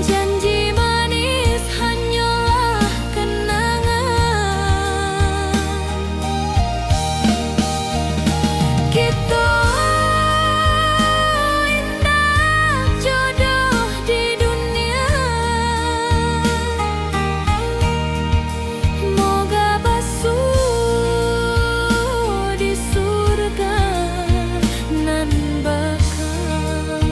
Janji manis hanyalah kenangan. Kita indah jodoh di dunia. Moga basuh di surga nan bakal.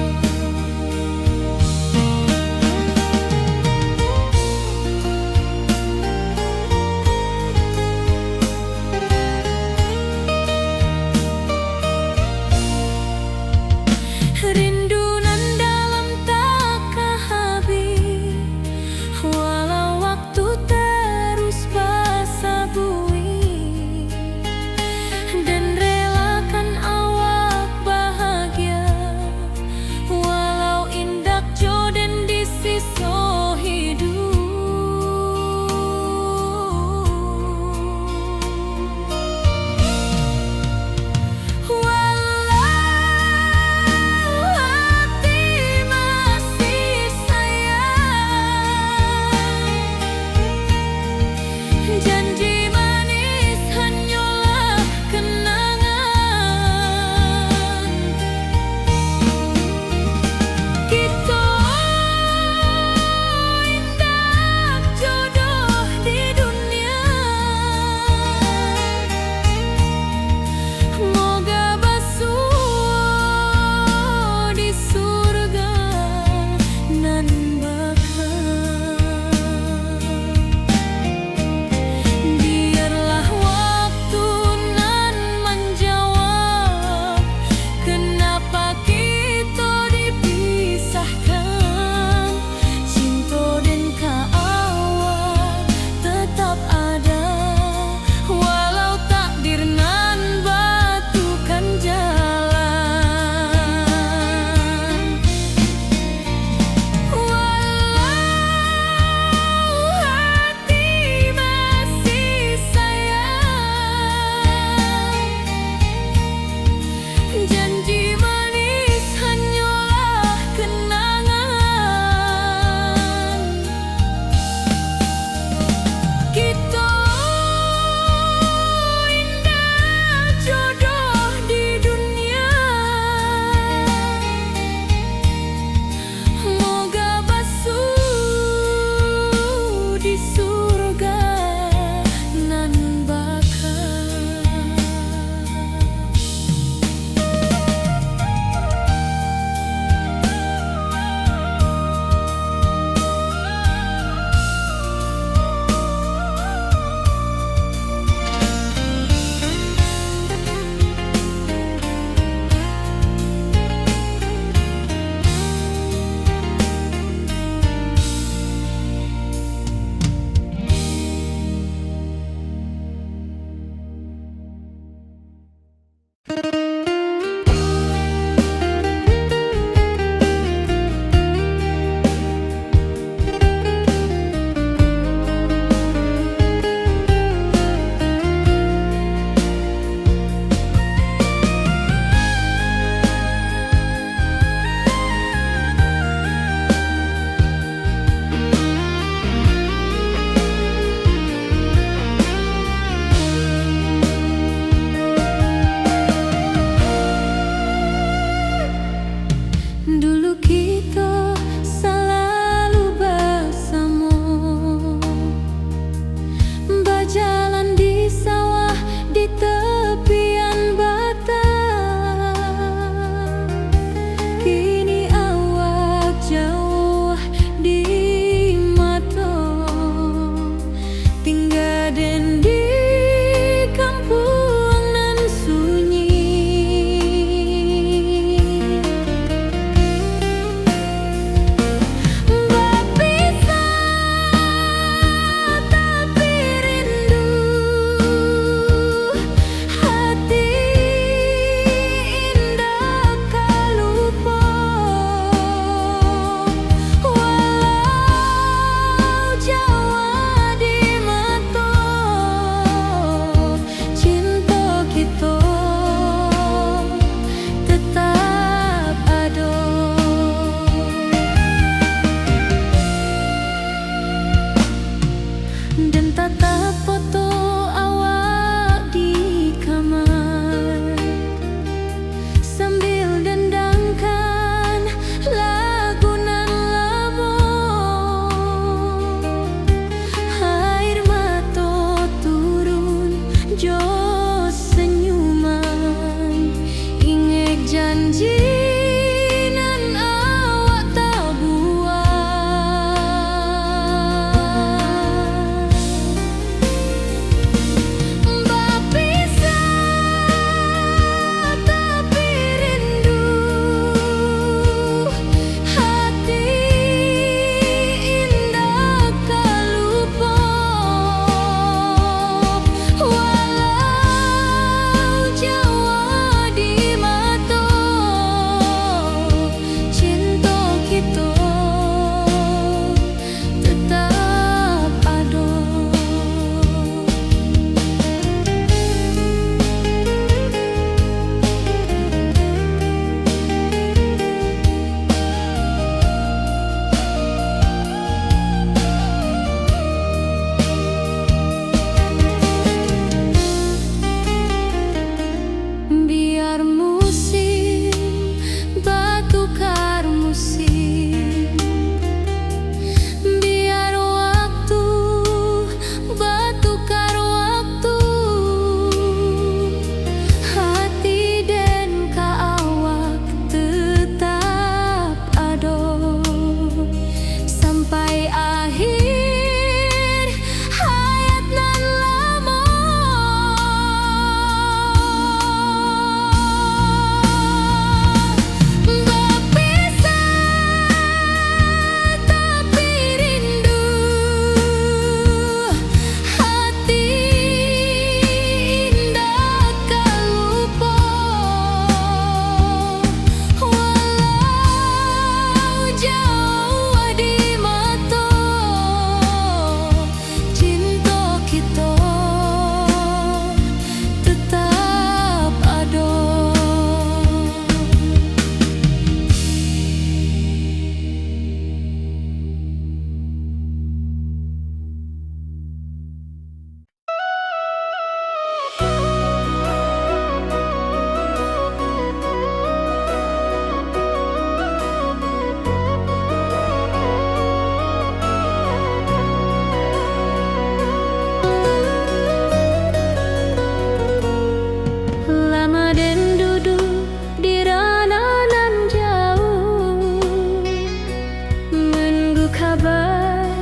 kabar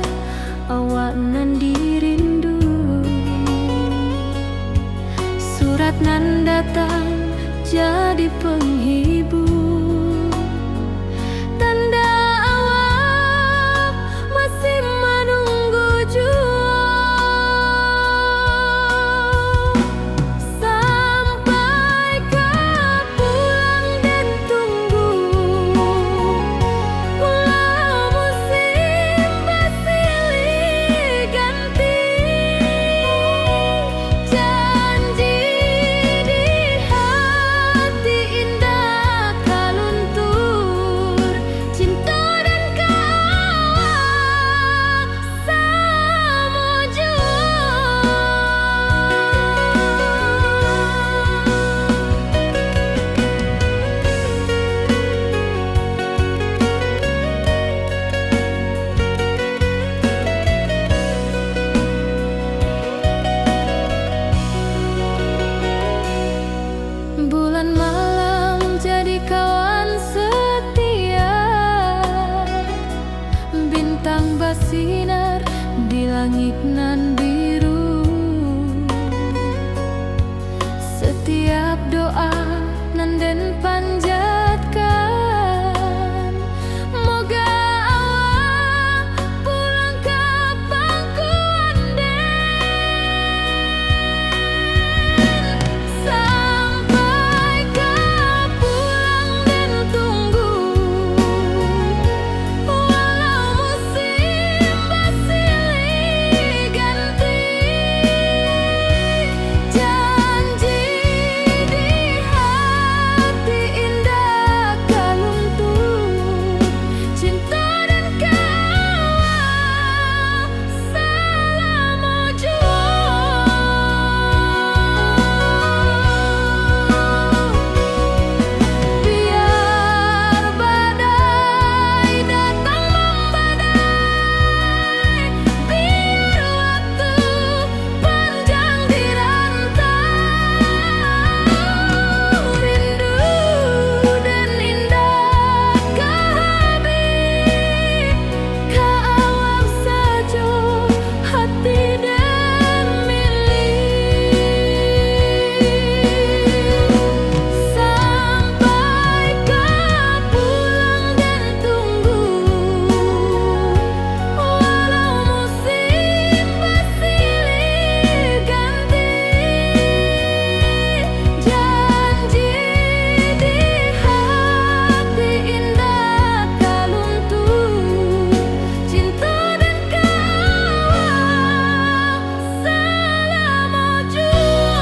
awak nan dirindu. Surat nan datang jadi penghibur, tanda awak masih menunggu jua. Sampai kau pulang dan tunggu, walau musim bersilih ganti. Janji di hati indah kau luntur, cinta dan kawal sama jua. Bulan malam jadi kawan setia, bintang bersinar di langit nan biru. Setiap doa nan den panjatkan, moga awak pulang kapan ku anden. Sampai kau pulang dan tunggu, walau musim bersilih ganti. Janji di hati indah kau luntur, cinta dan kawal selama jua. Biar badai datang membadai, biar waktu panjang dirantau, rindu dan indah kehabis, kau awak saja hati dan milik. Sampai kau pulang dan tunggu, walau musim bersilih ganti. Janji di hati indah kau luntur, cinta dan kawal selama jua.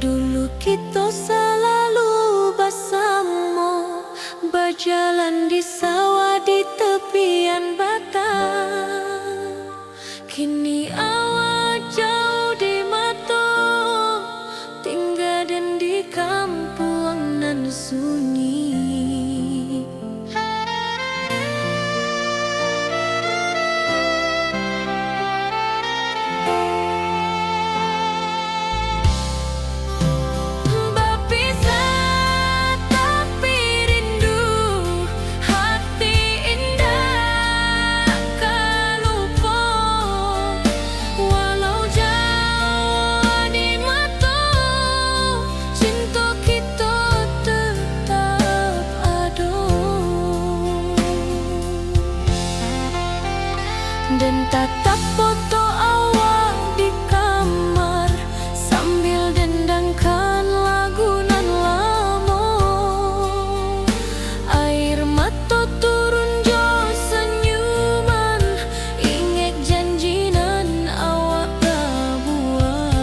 Dulu kita selalu bersama, berjalan di sawah di tepian batang. Kini awak jauh di mata, tinggal dan di kampung nan sunyi. Berpisah tapi rindu, hati indah kau lupa. Walau jauh di mata, cinta kita tetap Tatap foto awak di kamar sambil dendangkan lagu nan lamo. Air mata turun jo senyuman, inget janji nan awak buat.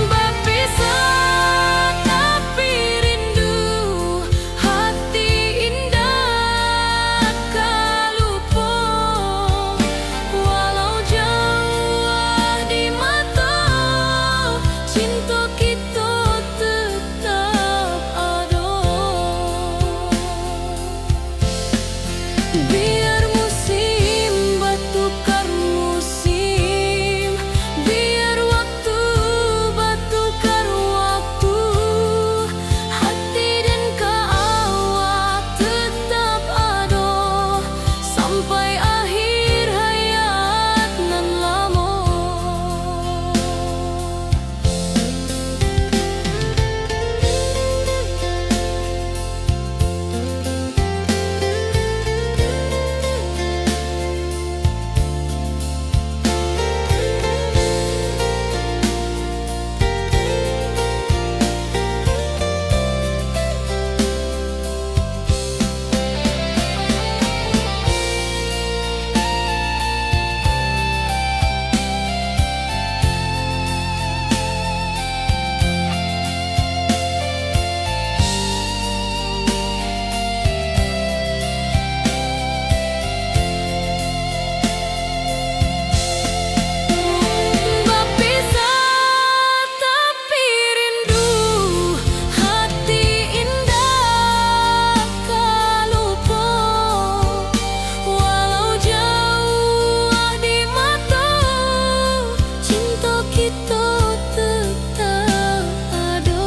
Berpisah tapi rindu, hati indah kalupo. Walau jauh di mata, cinta kita tetap ada. Biar musim bertukar musim, biar waktu bertukar waktu, hati dan awak tetap ada sampai akhir hayat nan lamo. Berpisah tapi rindu, hati indah kalupo. Walau jauh di mata, cinta kita tetap ada.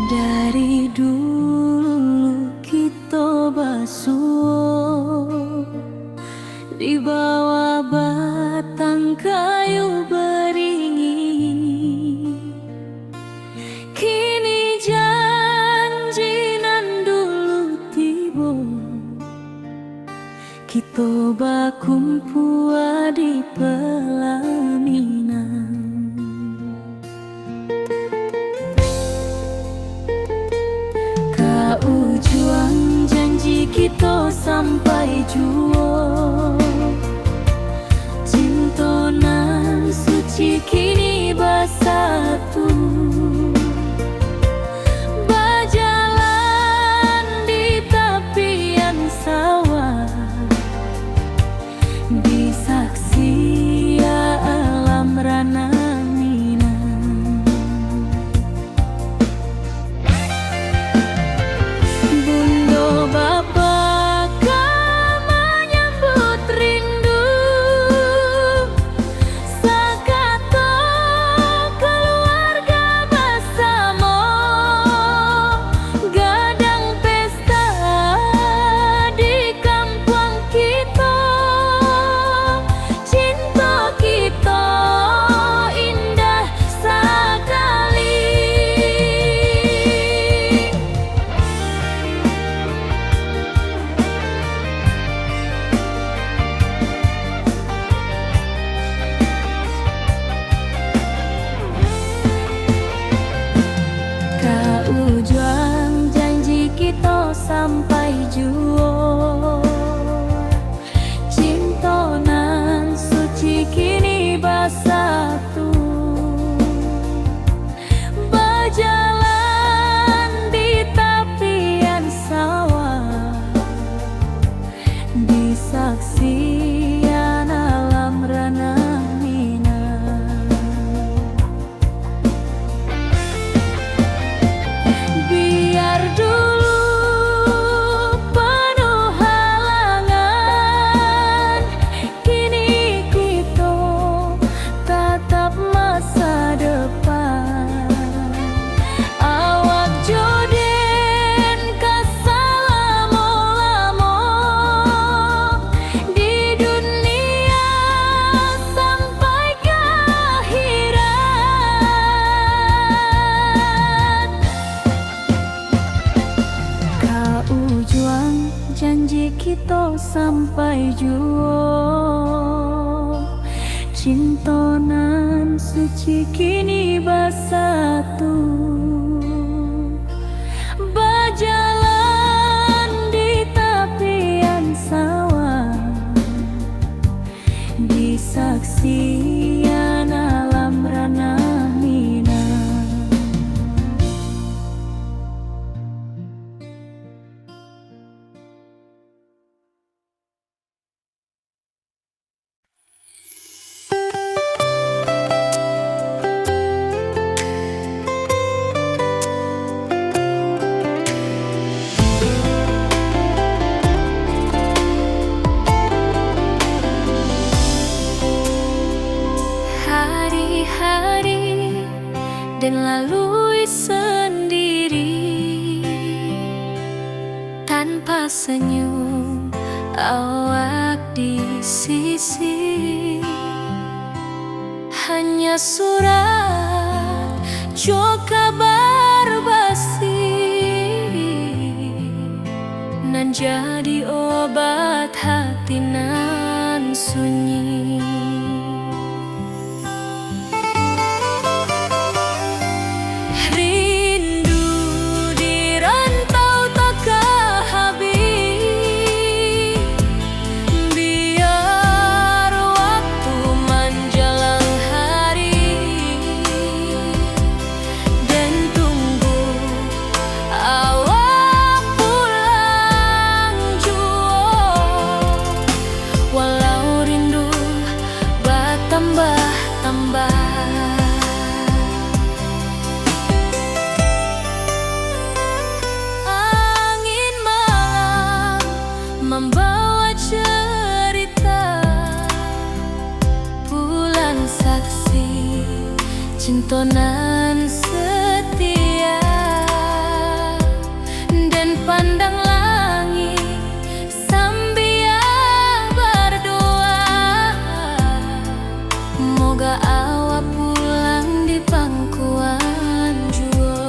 Dari dulu kita basuh di bawah batang kayu beringin. Kini janji nan dulu tiba, kita bakumpul di pelaminan. Ujung janji kita sampai jua, cinta nan suci kini bersatu. Berjalan di tepian sawah, disaksi alam rana Minang. Bunda bapa kau menyambut rindu, sekata keluarga bersama, gadang pesta di kampung kita. sampai juo. Cintonan suci kini bersatu, berjalan di tepian sawah, di saksian alam ranah Minang. Hari-hari dan lalui sendiri, tanpa senyum awak di sisi. Hanya surat jo kabar basi, nan jadi obat hati nan sunyi. Membawa cerita bulan saksi, cintonan setia, dan pandang langit sambil berdoa, moga awak pulang di pangkuan juo.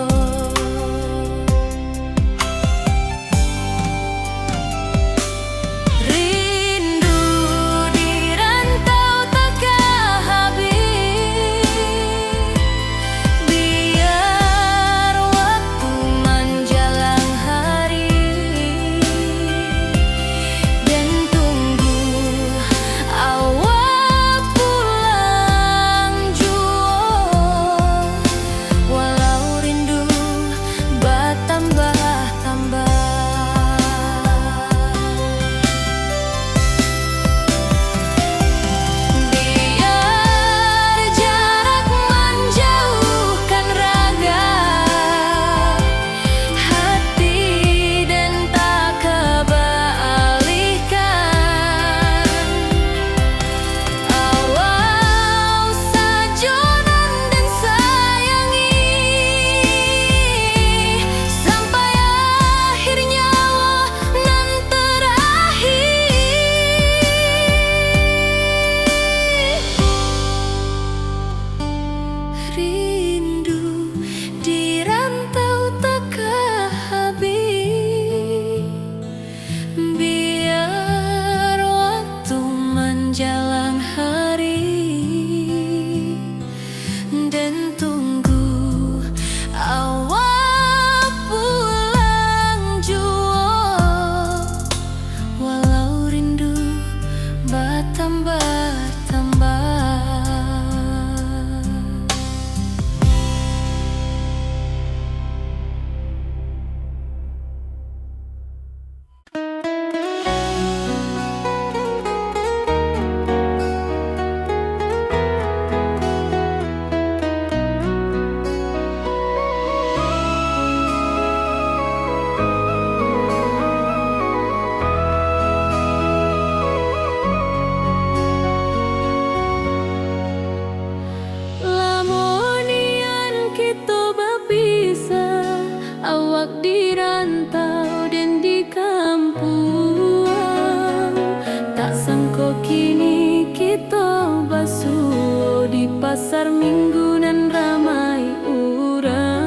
pasar minggu nan ramai urang.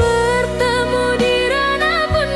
Bertemu di ranah pun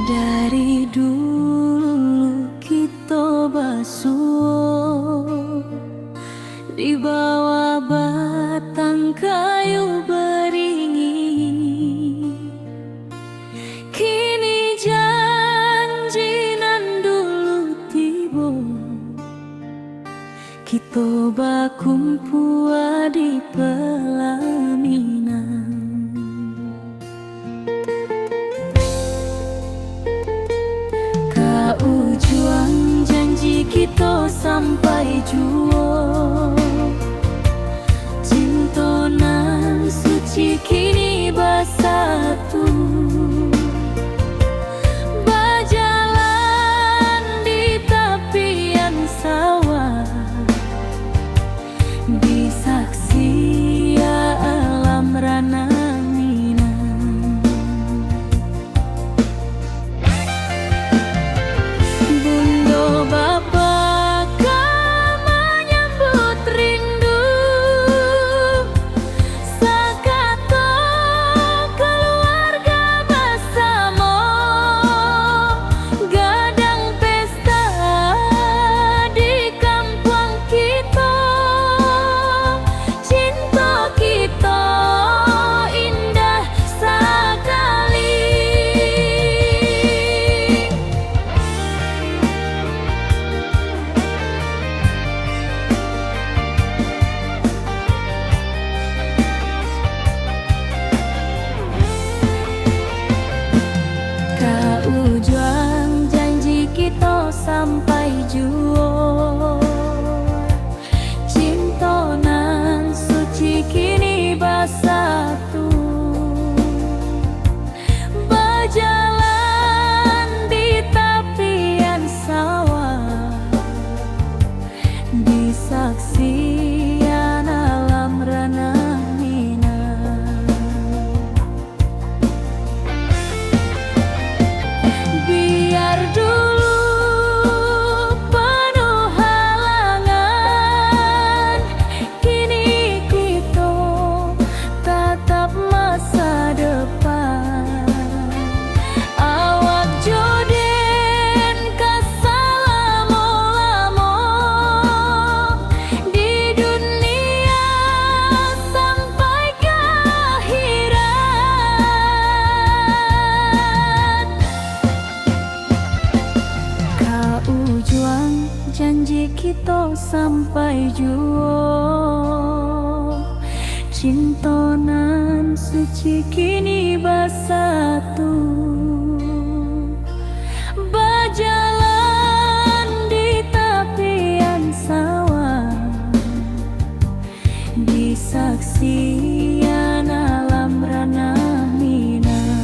Dari dulu kita basuh di bawah batang kayu beringin. Kini janji nan dulu tiba, kita bakumpul di pelaminan. Kau juang janji kita sampai jua, cinta nan suci kini bersatu. Berjalan di tepian sawah, di saksi alam rana Minang. Bunda bapa kau menyambut rindu, sekata keluarga bersama, gadang pesta di kampung kita. Cinta kita indah sekali. Kau juang janji kita sampai jua, cinta nan suci kini bersatu. Berjalan di tepian sawah, di saksian alam rana Minang. Biar dulu penuh halangan, kini kita tatap masa depan. Awak joden kesalamo-lamo di dunia sampai ke akhirat. Kau juang janji kita sampai jua, cinta nan suci kini bersatu. Berjalan di tepian sawah, di saksian alam rana Minang.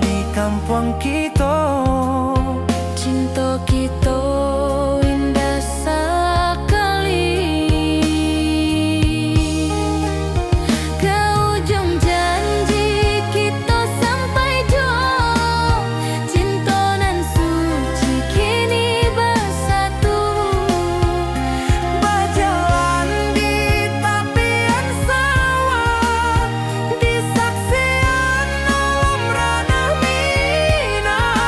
di kampung kita. Cinta kita indah sekali. Ke ujung janji kita sampai jauh. Cinta nan suci kini bersatu. Berjalan di tepian sawah, di saksian alam ranah Minang.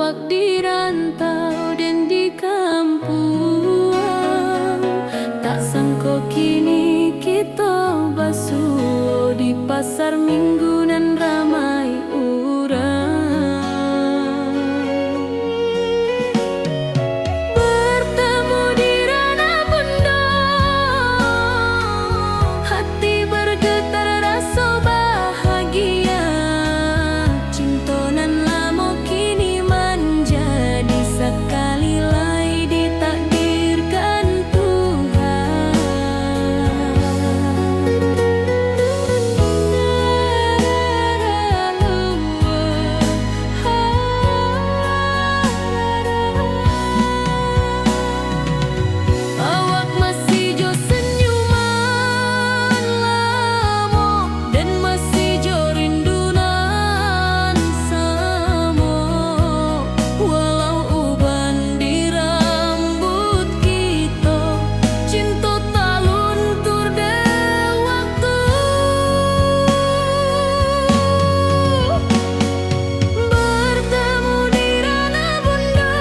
awak di rantau dan di kampung. Tak sangko kini kita basuh di pasar minggu nan ramai urang. Bertemu di ranah bunda, hati bergetar rasa bahagia. Cinta nan lama kini menjadi sekali lai ditakdirkan Tuhan. Awak masih jo senyuman lamo dan masih jo rindunan samo. Walau uban di rambut kita, cinta tak luntur de waktu. Bertemu di ranah bunda,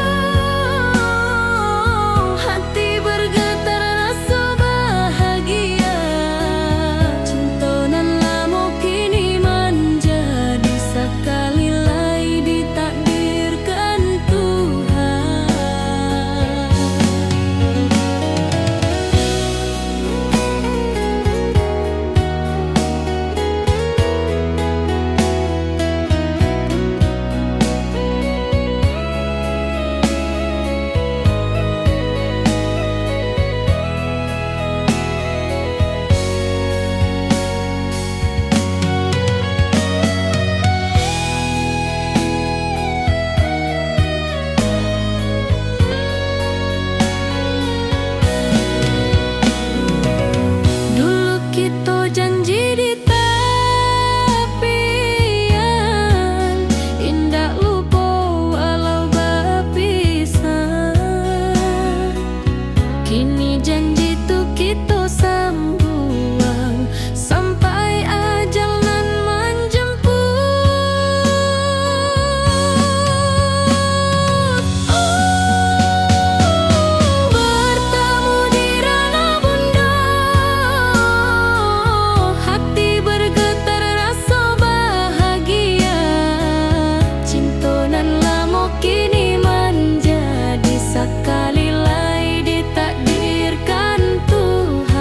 hati bergetar rasa bahagia. Cinta nan lama kini menjadi sekali lai ditakdirkan Tuhan. Dulu kita janji di tepian, indah lupa walau berpisah. Kini janji tu kita sambuang sampai ajal nan menjemput. Bertemu di ranah bunda, hati bergetar rasa bahagia. Cinta nan lama kini menjadi sekali lai ditakdirkan Tuhan.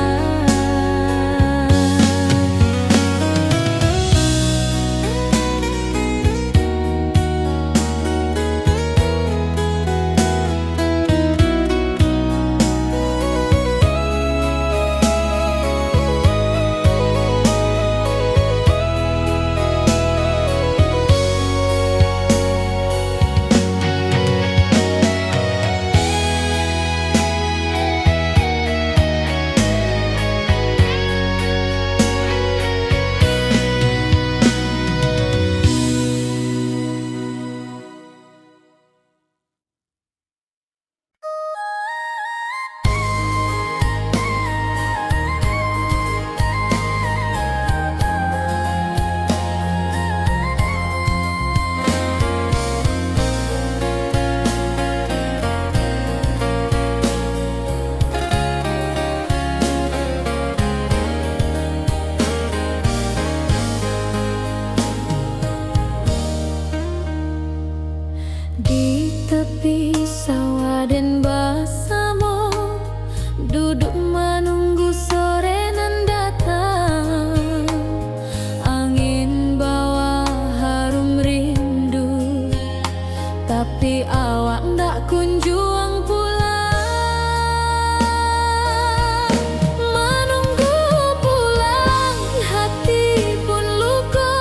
Di tepi sawah dan bersama duduk menunggu sore nan datang. Angin bawa harum rindu, tapi awak ndak kunjung pulang. Menunggu pulang hati pun luka,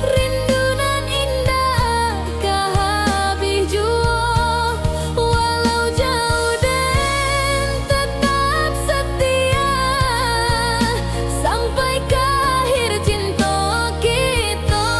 rindu nan indah kah habis jua. Walau jauh dan tetap setia sampai ke akhir cinta kita.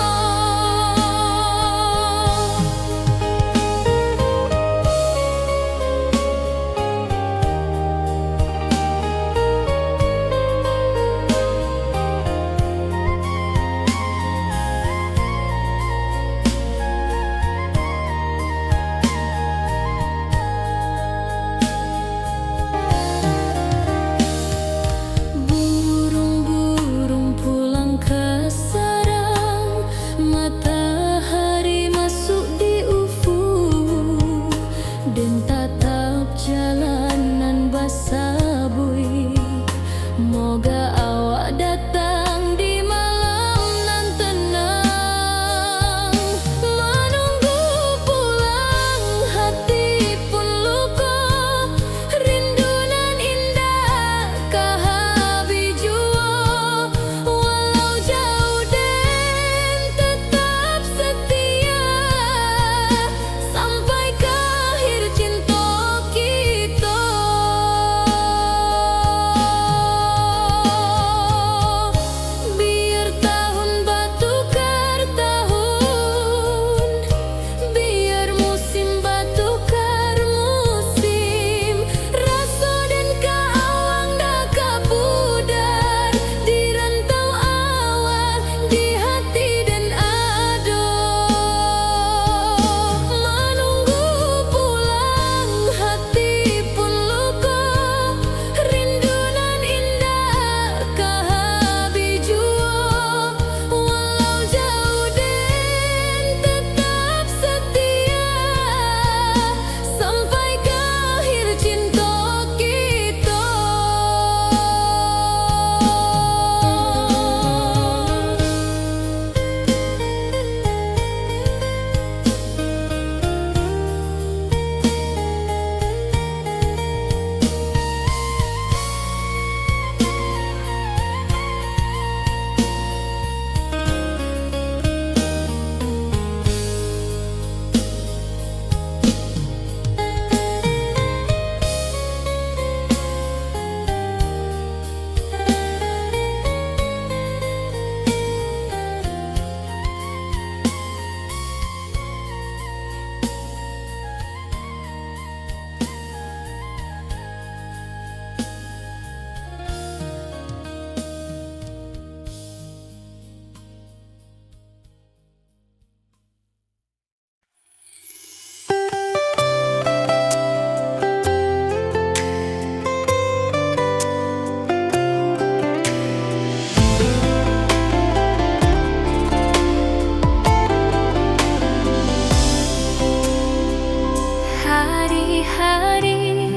hari-hari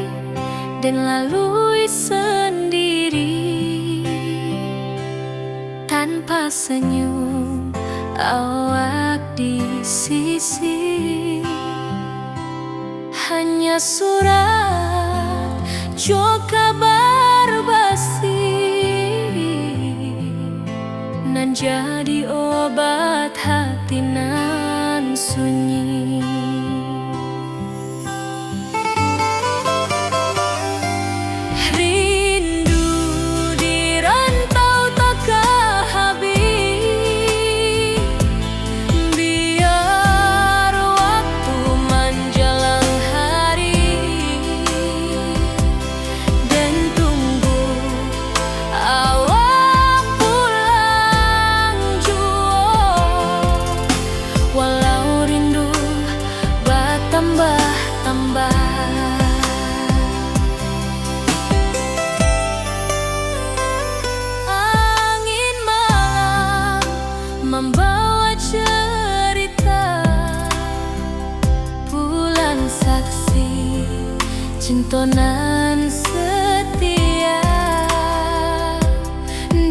dan lalui sendiri tanpa senyum awak di sisi. Hanya surat jo kabar basi nan jadi obat hati nan sunyi. Rindu di rantau takkan habis, biar waktu menjelang hari dan tunggu awak pulang jua. Walau rindu bertambah-tambah, angin malam membawa cerita, bulan saksi cintonan setia,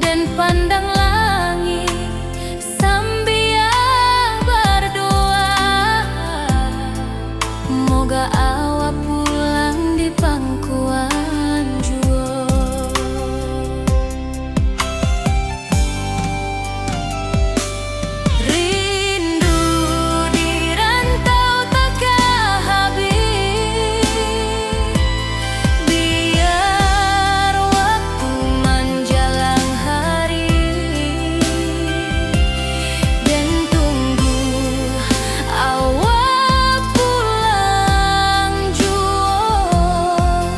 dan pandang langit sambil berdoa, moga awak pulang di pangkuan jua. Rindu di rantau takkan habis, biar waktu menjelang hari dan tunggu awak pulang jua.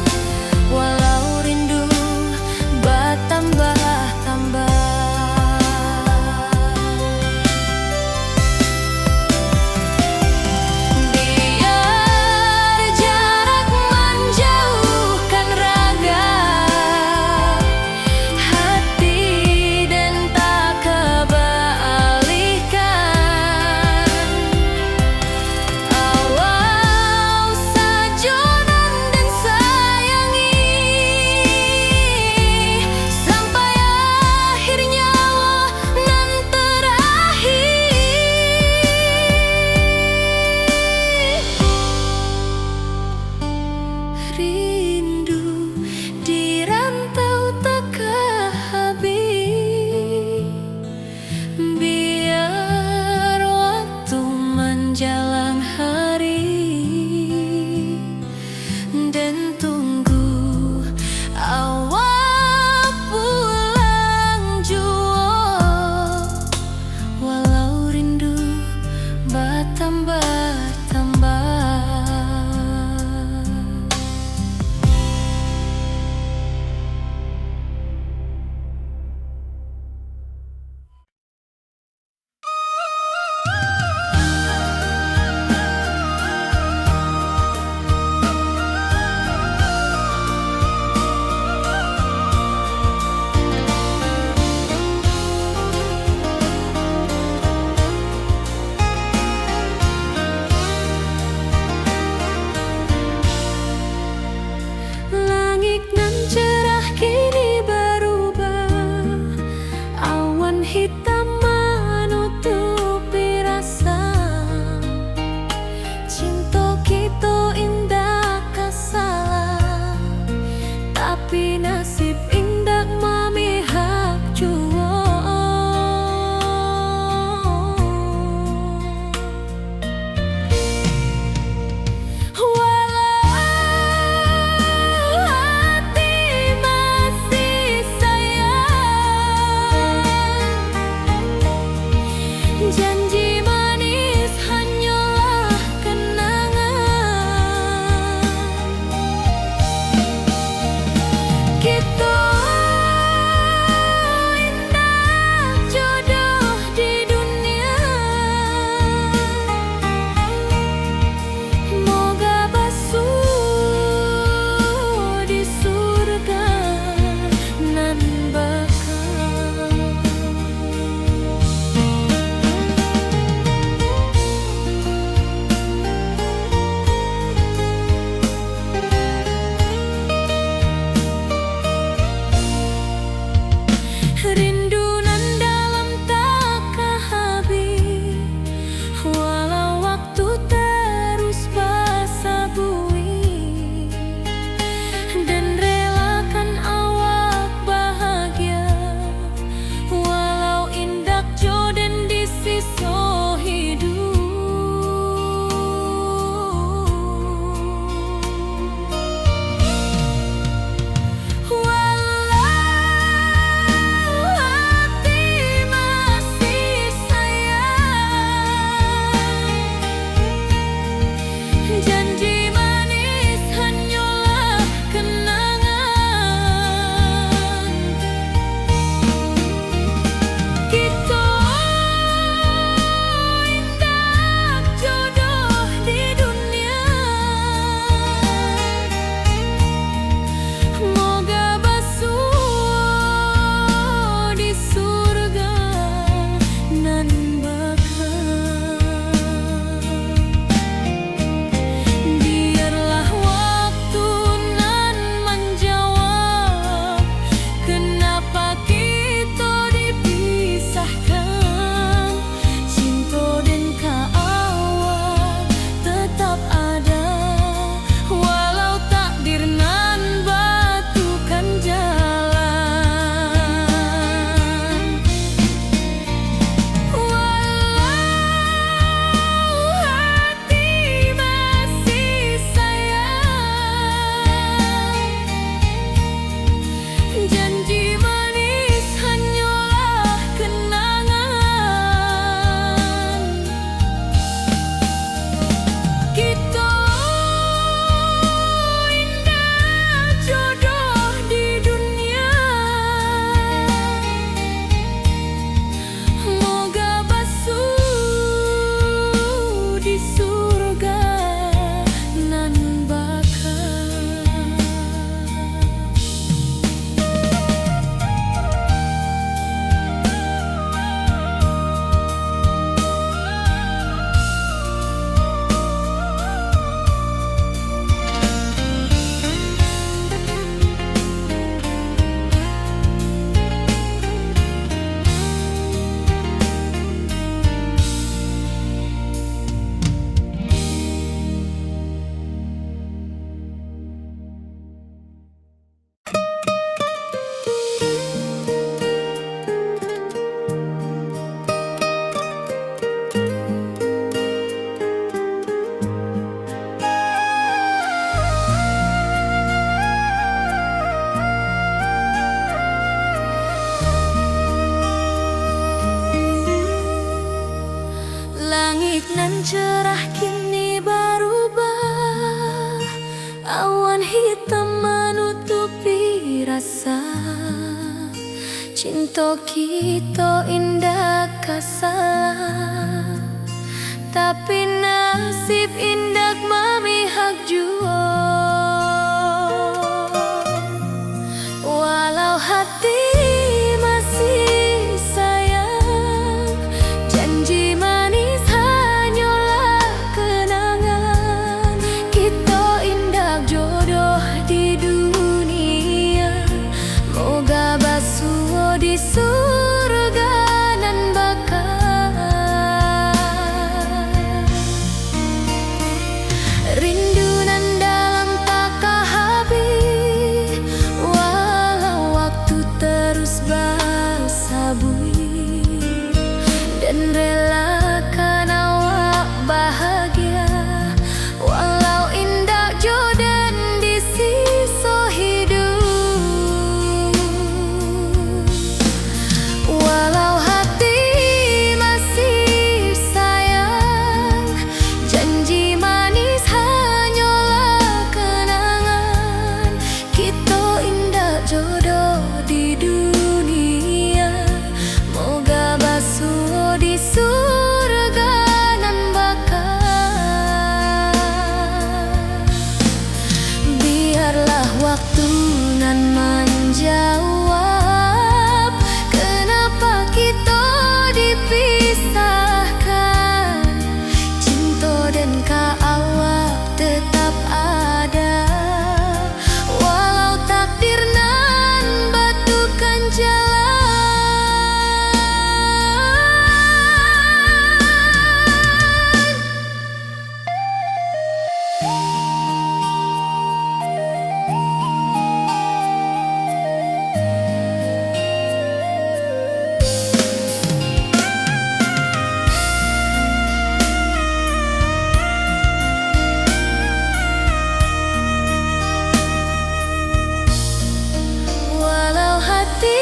Cinta kita indah kasalah, tapi nasib indah memihak jua. Walau hati masih sayang, janji manis hanyalah kenangan. Kita indah jodoh di dunia, moga basuh di surga nan bakal. Rindu nan dalam tak habis, walau waktu terus bersabui, dan relakan awak bahagia, walau indah jodan di sisa hidup. Walau hati masih sayang, janji manis hanyalah kenangan. Kita indah jodoh di dunia, moga basuh di surga nan bakal. Biarlah waktu nan menjawab, kenapa kita dipisahkan. Cinta dan awak tetap ada, walau takdir nan batukan jalan. Walau hati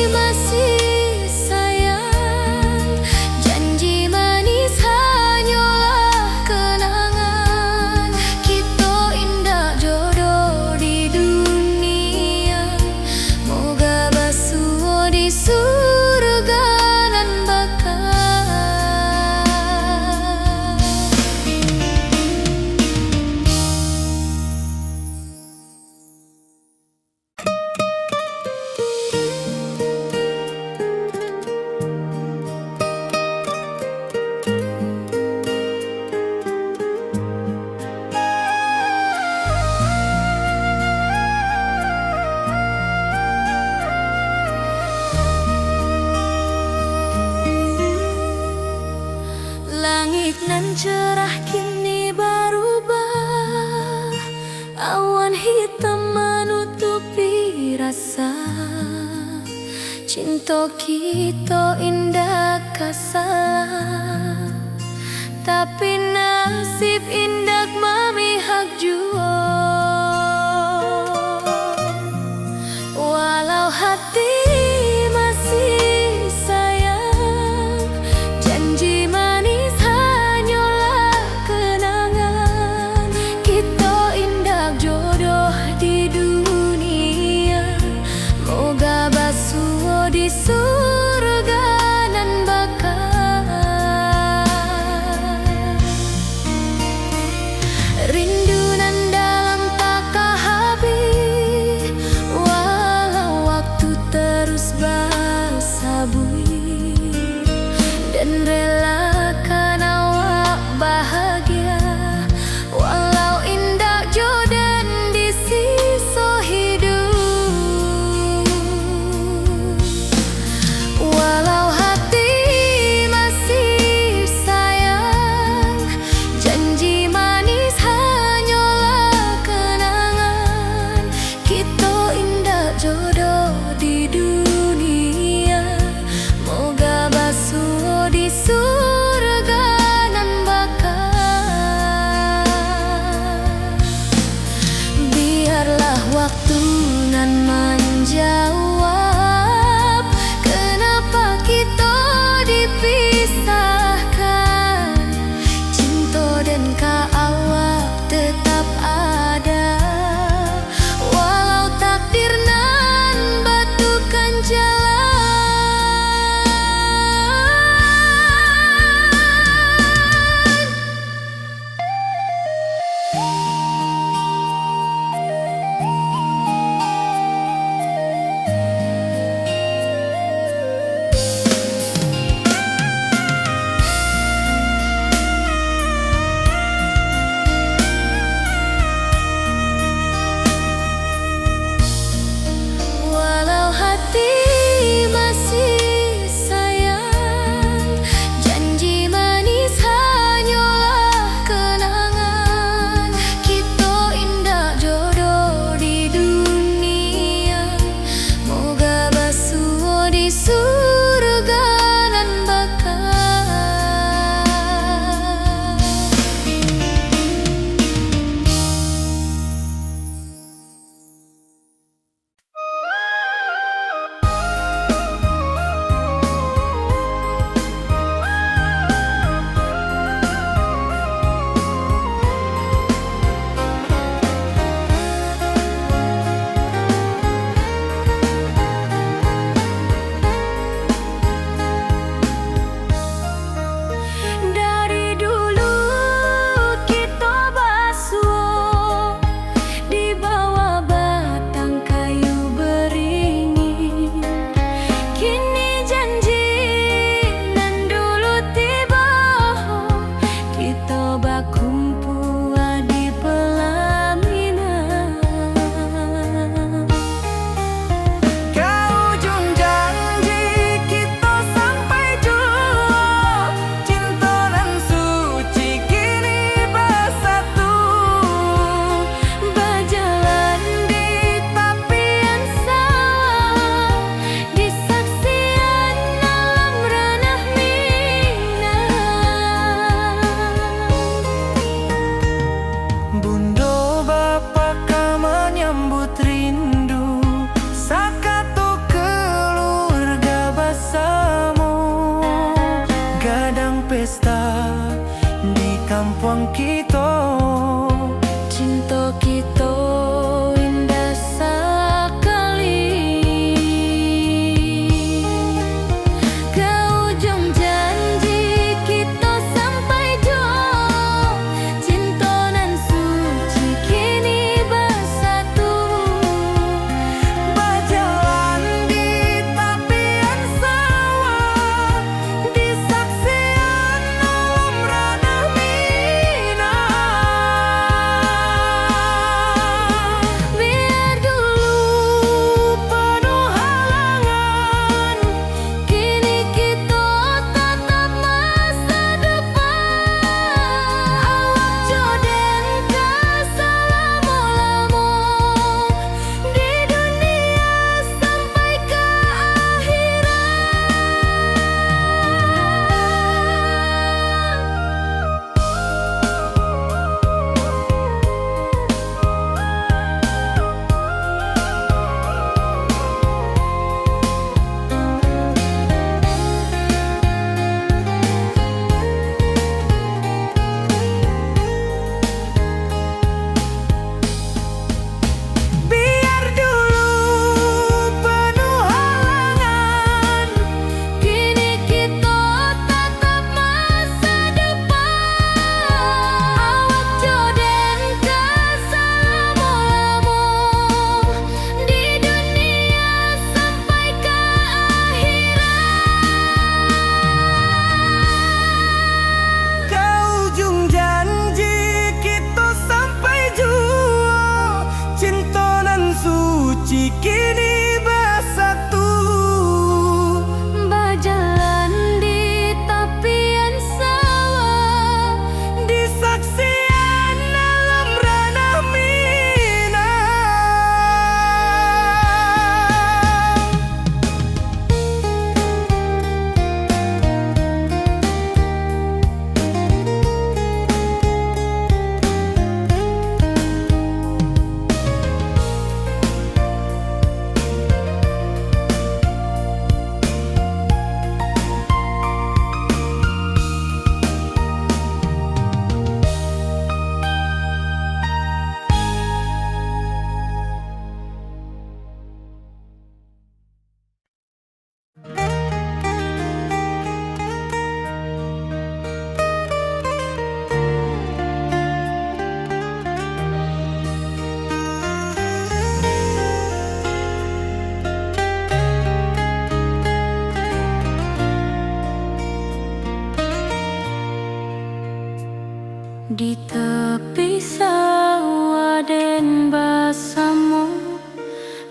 masih sayang, janji manis hanyalah kenangan. Kita indah jodoh di dunia, moga basuh di surga nan bakal. Langit nan cerah kini berubah, awan hitam menutupi rasa. Cinta kita indah kasalah, tapi nasib indah memihak jua. Walau hati masih sayang, janji manis hanyalah kenangan. Kita indah jodoh di dunia, moga basuh di surga nan bakal.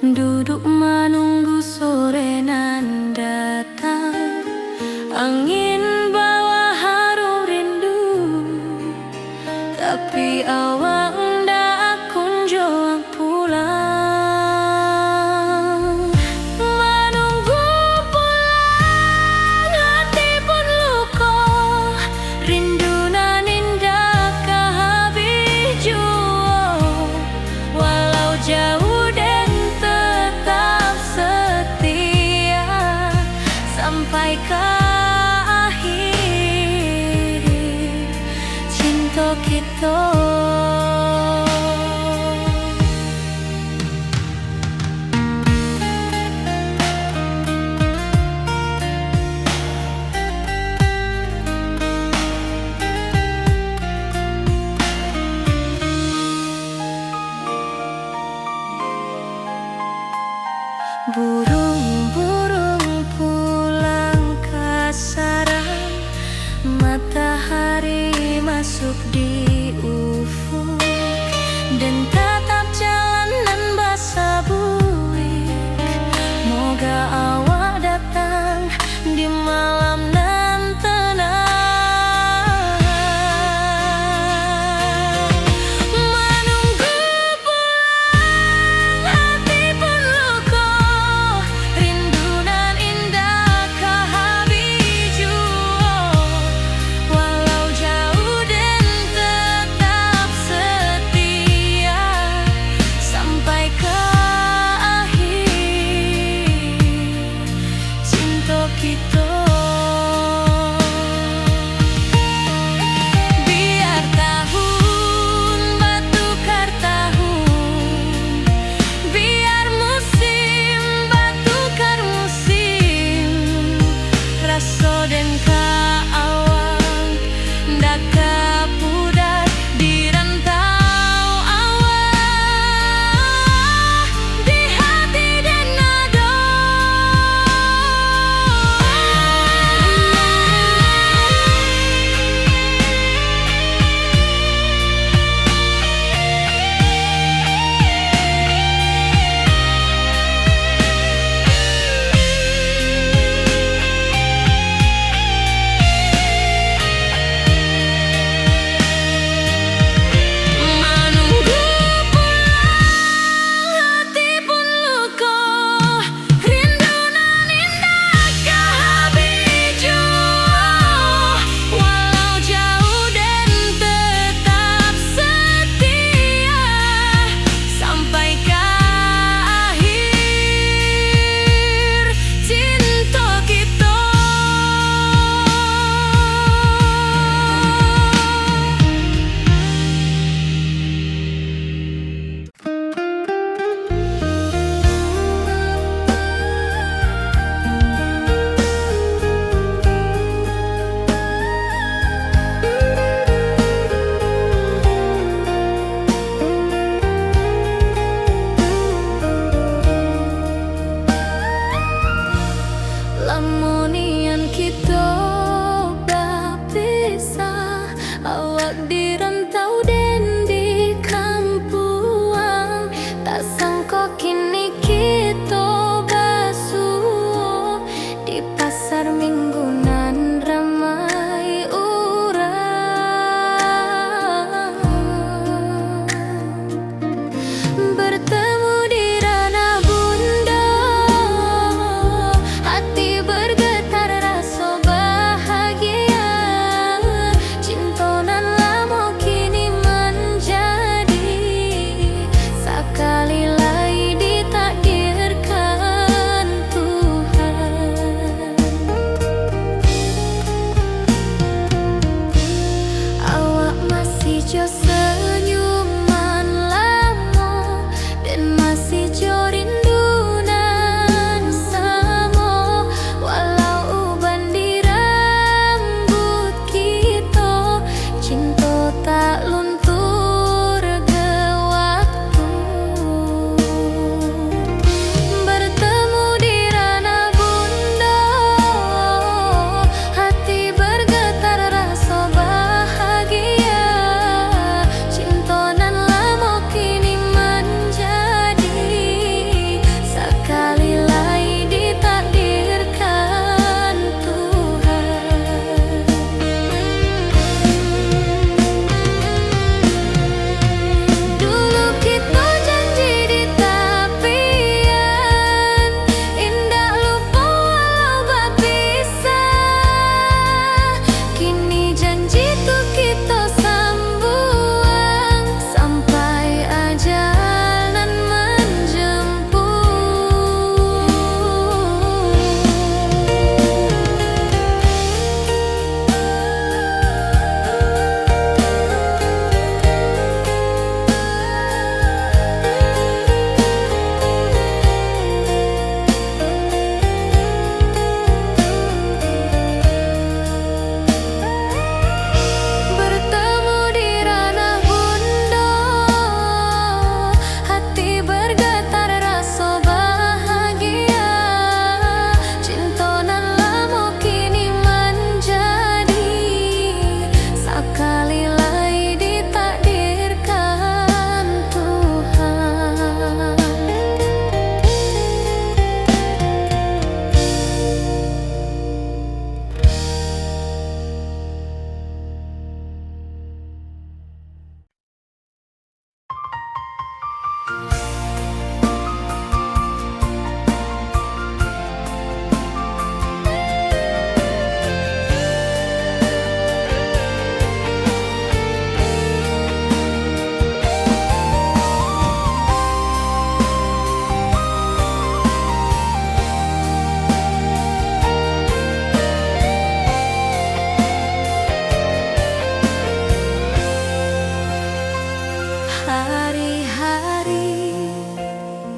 Duduk menunggu sore nan datang, angin bawa harum rindu, tapi awak ndak kunjung pulang. Menunggu pulang hati pun luka, rindu nan indah kehabis jua. Walau jauh dan tetap setia sampai ke akhir cinta kita. Burung-burung pulang ke sarang, matahari masuk di ufuk, dan tatap jalanan basah buik. Moga awak datang di malam nan tenang. Menunggu pulang hati pun luka, rindu nan indah kehabis jua. Walau jauh dan tetap setia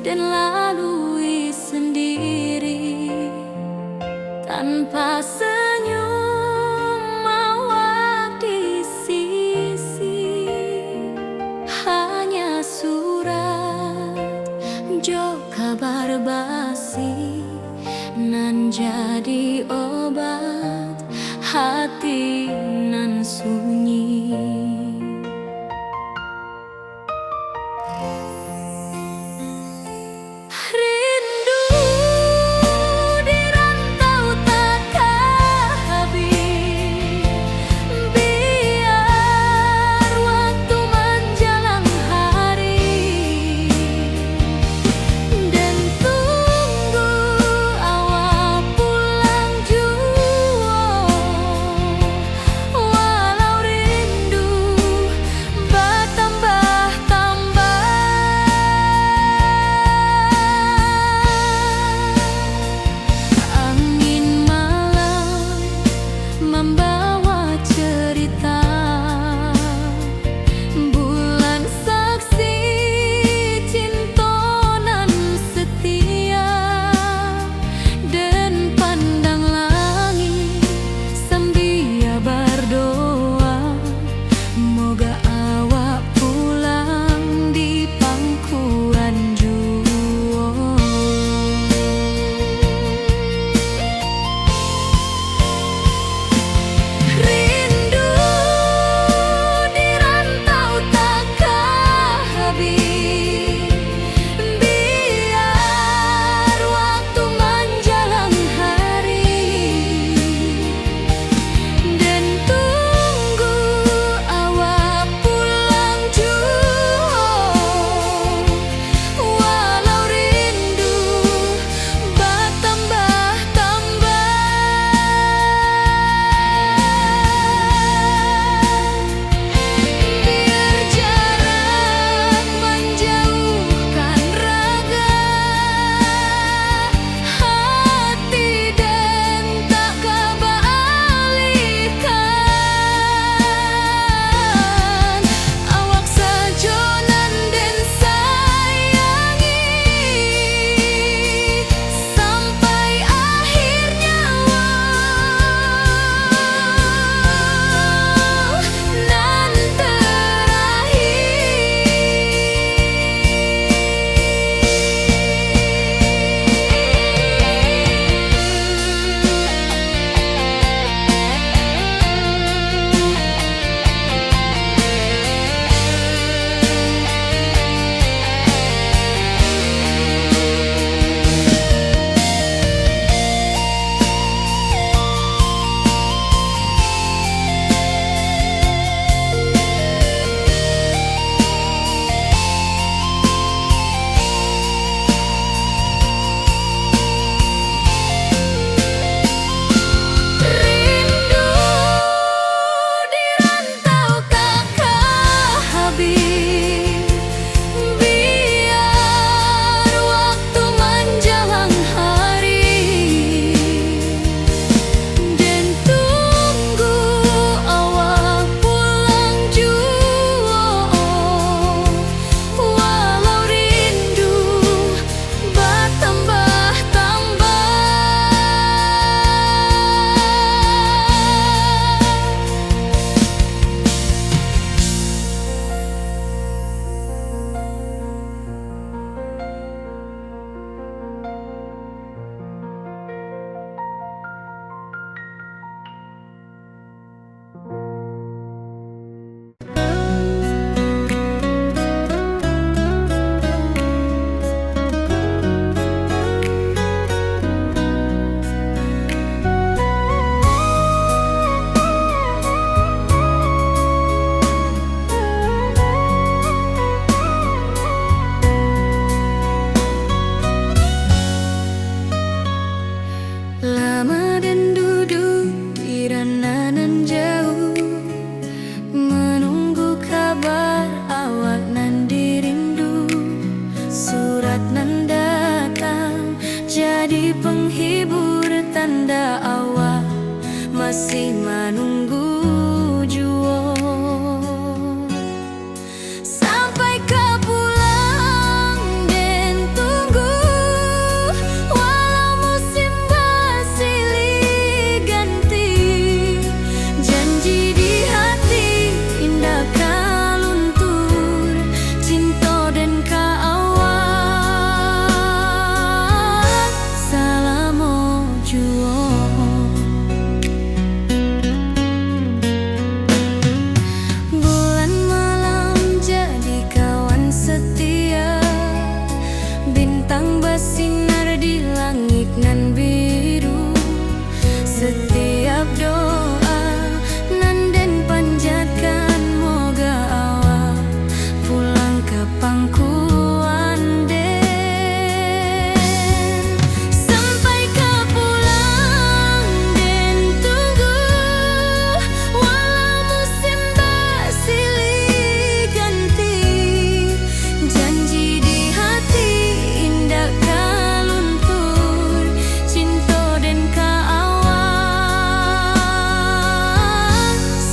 dan lalui sendiri tanpa senyum awak di sisi. Hanya surat jo kabar basi nan jadi obat hati nan sunyi. Rindu di rantau takkan habis, biar waktu menjelang hari, dan tunggu awak pulang jua. Walau rindu bertambah-tambah, angin malam membawa cerita, bulan saksi cintonan setia, dan pandang langit sambil berdoa, moga awak pulang di pangkuan jua. Rindu di rantau takkan habis, biar waktu menjelang hari, dan tunggu awak pulang jua. Walau rindu bertambah-tambah, biar jarak menjauhkan raga hati, dan tak kebalihkan. Awak sajonan dan sayangi sampai akhir nyawa nan rindu di rantau takkan habis, biar waktu menjelang hari, dan tunggu awak pulang jua. Walau rindu bertambah-tambah, lama dan duduk di rananan jauh, menunggu kabar awak nan dirindu. Surat nan datang jadi penghibur, tanda awak masih menunggu jua. Sampai kau pulang dan tunggu pangkuan den. Sampai ka pulang den tunggu, walau musim bersilih ganti. Janji di hati indah kaluntur, cinta den ka awak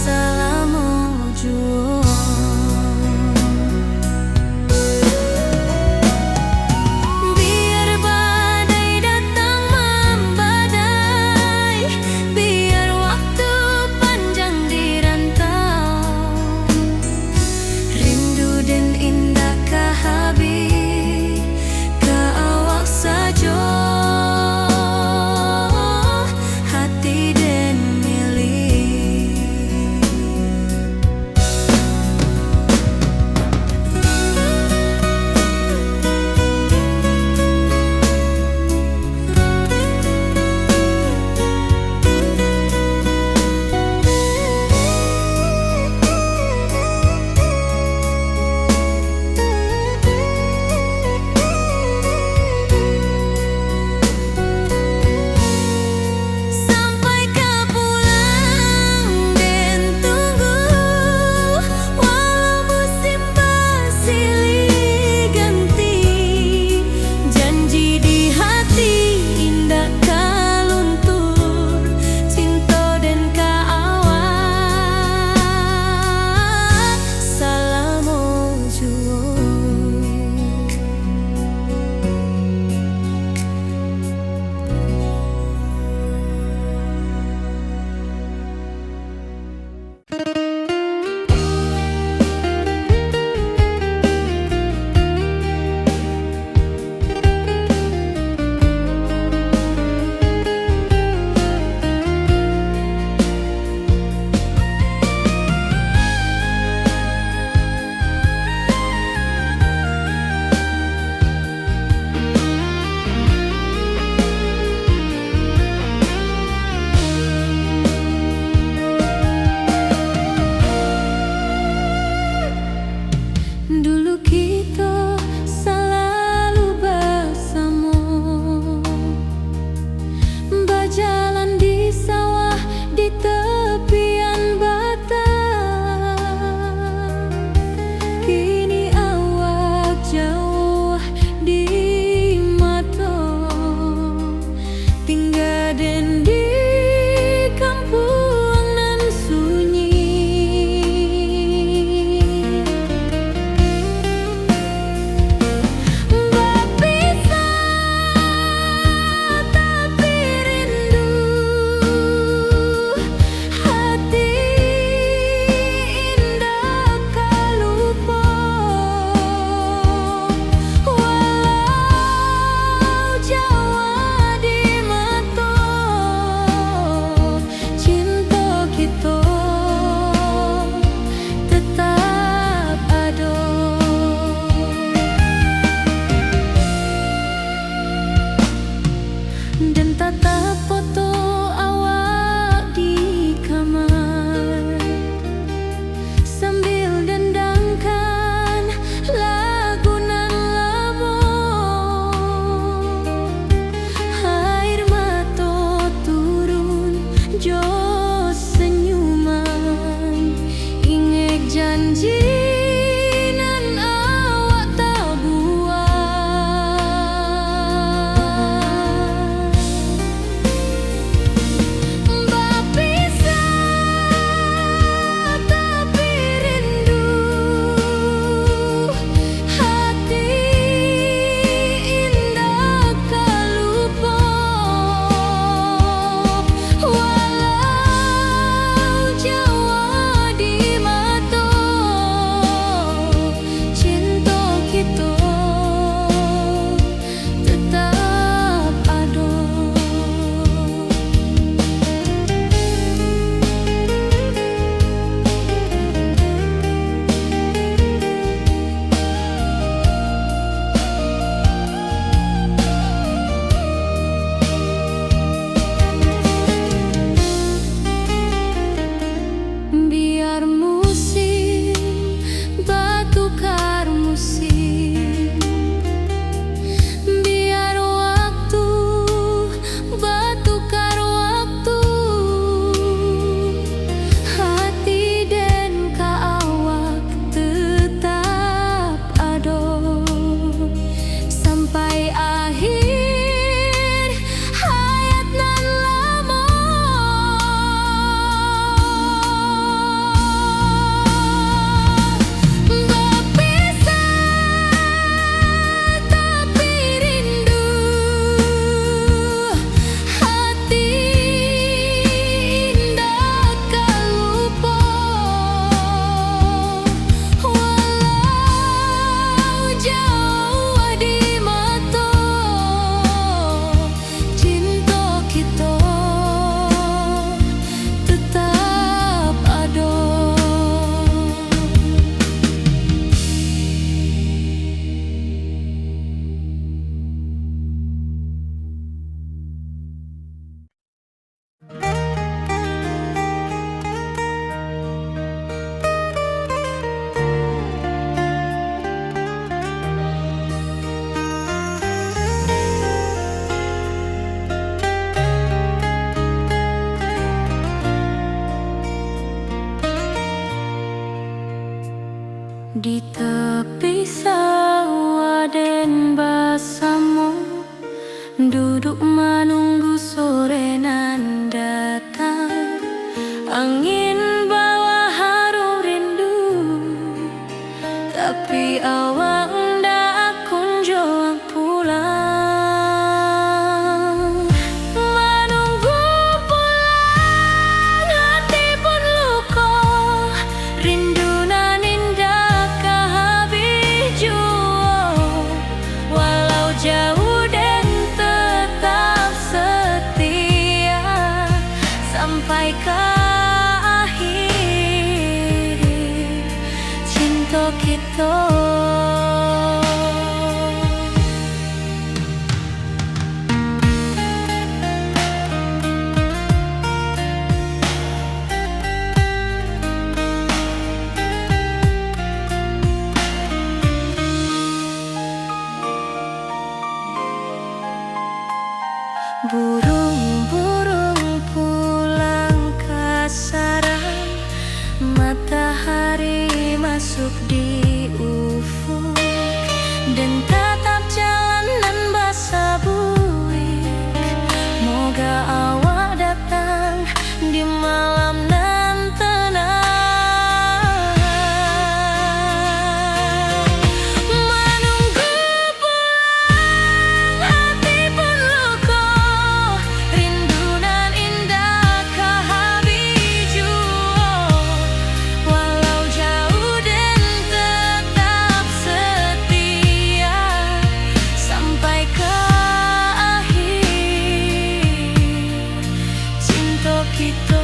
selama juang. Duduk menunggu sore nan datang, angin bawa harum rindu, tapi awak ndak kunjung pulang. Menunggu pulang, hati pun luka, rindu nan indah kah habis jua. Walau jauh dan tetap setia sampai ke akhir cinta kita. Burung-burung pulang ke sarang, matahari masuk di ufuk, dan tatap jalanan basah buik. Moga awak datang di malam nan tenang. Menunggu pulang, hati pun luka, rindu nan indah kah habis jua. Walau jauh dan tetap setia sampai ke akhir cinta kita.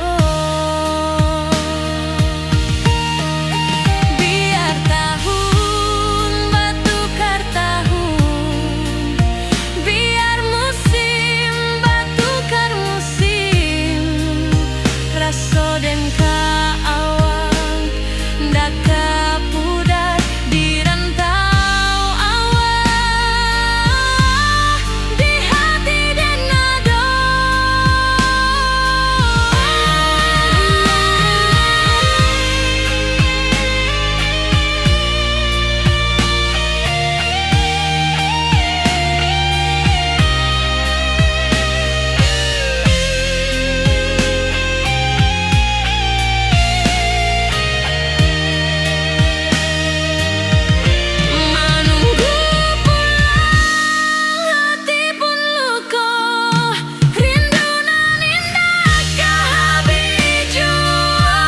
Biar tahun bertukar tahun, biar musim bertukar musim, rasa dan keawang ndak kepudar di rantau awak, di hati dan nada. Menunggu pulang, hati pun luka, rindu nan indah kah habis jua.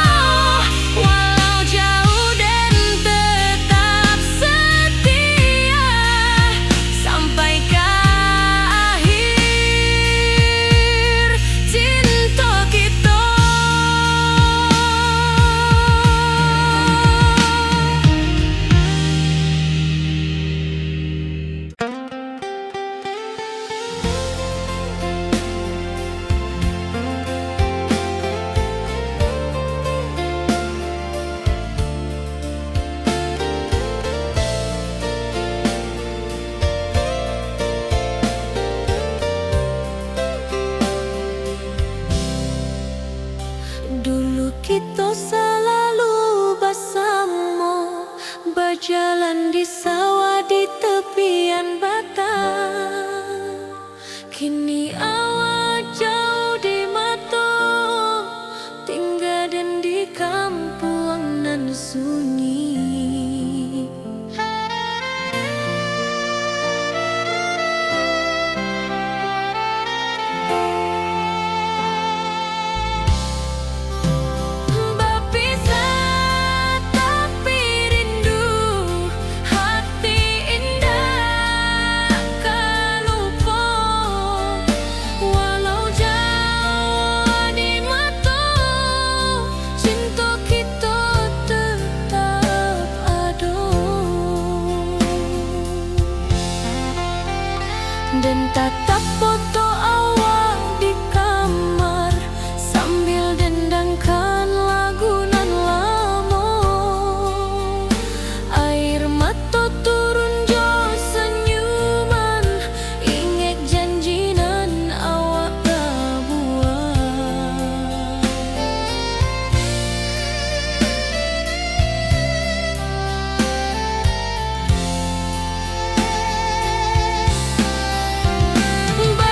Walau jauh dan tetap setia sampai ke akhir cinta kita. Dulu kita selalu bersama, berjalan di sawah di tepian batang. Kini awak jauh di mata, tinggal dan di kampung nan sunyi. Berpisah tapi rindu, hati indah kah lupa. Walau jauh di mata, cinta kita tetap ada. Dan tatap foto awak di kamar sambil dendangkan lagu nan lama. Air mata turun jo senyuman, ingat janji nan awak dah buat. Berpisah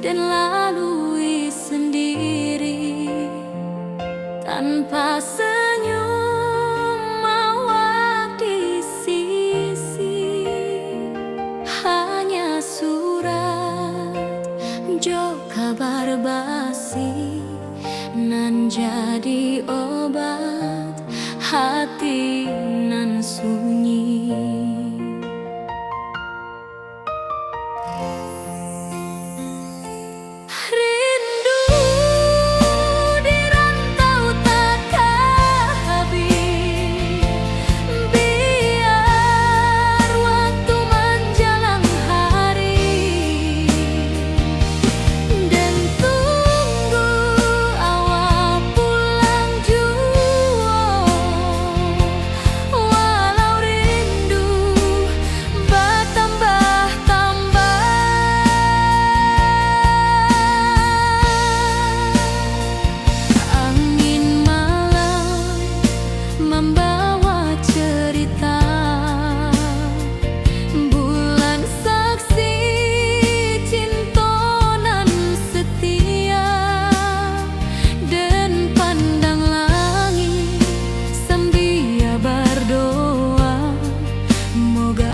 dan lalui sendiri tanpa senyum awak di sisi. Hanya surat jo kabar basi nan jadi obat hati nan sunyi. Rindu di rantau takkan habis, biar waktu menjelang hari, dan tunggu awak pulang jua. Walau rindu bertambah-tambah, angin malam membawa cerita, bulan saksi cinta nan setia, dan pandang langit sambil berdoa moga